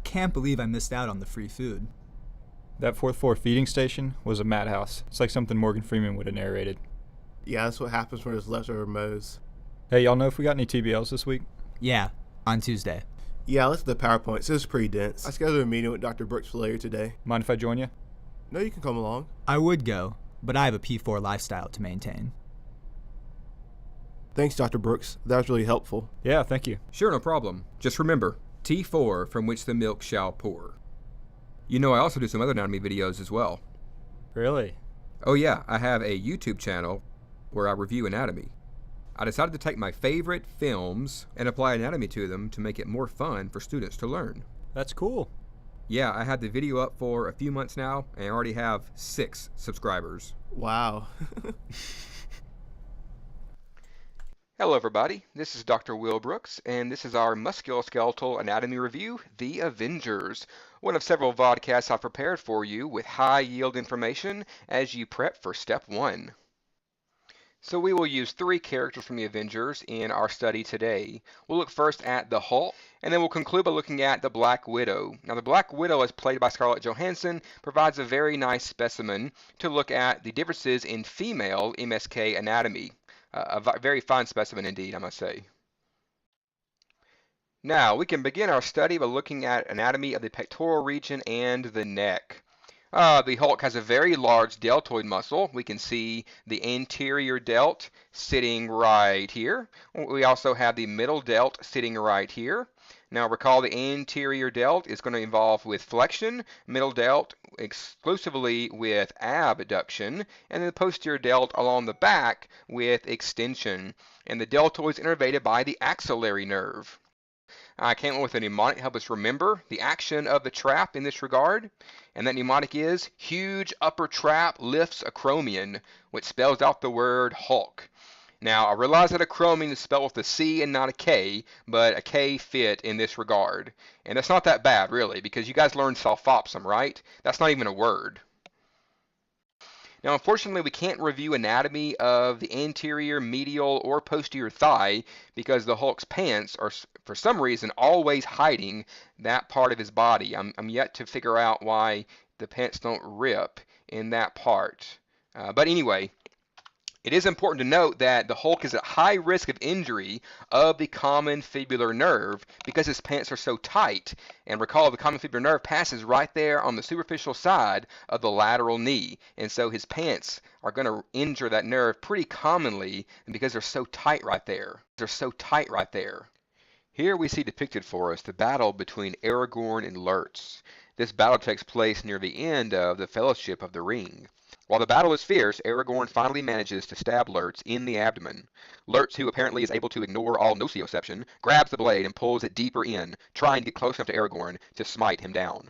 can't believe I missed out on the free food. That fourth floor feeding station was a madhouse. It's like something Morgan Freeman would have narrated. Yeah, that's what happens when there's leftover mows. Hey, y'all know if we got any TBLs this week? Yeah, on Tuesday. Yeah, I listened to the PowerPoints. It was pretty dense. I scheduled a meeting with Dr. Brooks for later today. Mind if I join you? No, you can come along. I would go, but I have a P4 lifestyle to maintain. Thanks, Dr. Brooks. That was really helpful. Yeah, thank you. Sure, no problem. Just remember, T4 from which the milk shall pour. You know I also do some other anatomy videos as well. Really? Oh yeah, I have a YouTube channel where I review anatomy. I decided to take my favorite films and apply anatomy to them to make it more fun for students to learn. That's cool. Yeah, I had the video up for a few months now, and I already have 6 subscribers. Wow. Hello everybody, this is Dr. Will Brooks, and this is our musculoskeletal anatomy review, The Avengers, one of several vodcasts I've prepared for you with high-yield information as you prep for Step 1. So we will use 3 characters from The Avengers in our study today. We'll look first at the Hulk, and then we'll conclude by looking at the Black Widow. Now the Black Widow, as played by Scarlett Johansson, provides a very nice specimen to look at the differences in female MSK anatomy. A very fine specimen indeed, I must say. Now, we can begin our study by looking at anatomy of the pectoral region and the neck. The Hulk has a very large deltoid muscle. We can see the anterior delt sitting right here. We also have the middle delt sitting right here. Now recall the anterior delt is going to involve with flexion, middle delt exclusively with abduction, and then the posterior delt along the back with extension. And the deltoid is innervated by the axillary nerve. I came up with a mnemonic to help us remember the action of the trap in this regard. And that mnemonic is, huge upper trap lifts acromion, which spells out the word Hulk. Now, I realize that acromion is spelled with a C and not a K, but a K fit in this regard. And that's not that bad, really, because you guys learned sulfopsum, right? That's not even a word. Now, unfortunately, we can't review anatomy of the anterior, medial, or posterior thigh because the Hulk's pants are, for some reason, always hiding that part of his body. I'm yet to figure out why the pants don't rip in that part. But anyway, it is important to note that the Hulk is at high risk of injury of the common fibular nerve because his pants are so tight. And recall, the common fibular nerve passes right there on the superficial side of the lateral knee. And so his pants are going to injure that nerve pretty commonly because they're so tight right there. Here we see depicted for us the battle between Aragorn and Lurtz. This battle takes place near the end of the Fellowship of the Ring. While the battle is fierce, Aragorn finally manages to stab Lurtz in the abdomen. Lurtz, who apparently is able to ignore all nocioception, grabs the blade and pulls it deeper in, trying to get close enough to Aragorn to smite him down.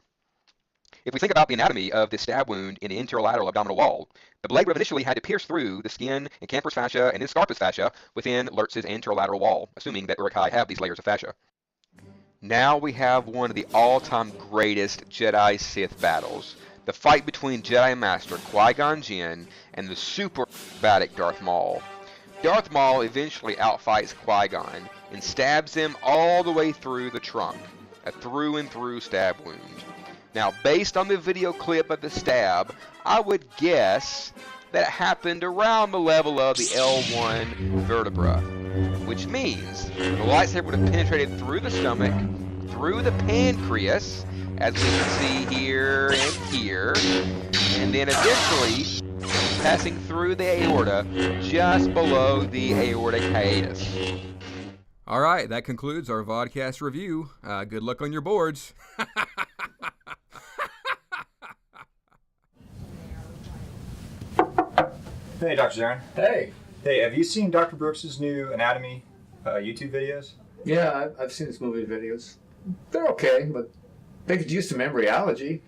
If we think about the anatomy of this stab wound in the anterolateral abdominal wall, the blade would have initially had to pierce through the skin and Camper's fascia and then Scarpa's fascia within Lurtz's anterolateral wall, assuming that Uruk-hai have these layers of fascia. Now we have one of the all-time greatest Jedi-Sith battles. The fight between Jedi Master Qui-Gon Jinn and the super acrobatic Darth Maul. Darth Maul eventually outfights Qui-Gon and stabs him all the way through the trunk, a through-and-through stab wound. Now, based on the video clip of the stab, I would guess that it happened around the level of the L1 vertebra, which means the lightsaber would have penetrated through the stomach, through the pancreas, as we can see here and here, and then eventually passing through the aorta just below the aortic hiatus. All right, that concludes our vodcast review. Good luck on your boards. Hey, Dr. Zarin. Hey. Hey, have you seen Dr. Brooks's new anatomy YouTube videos? Yeah, I've seen his movie videos. They're okay, but they could use some embryology.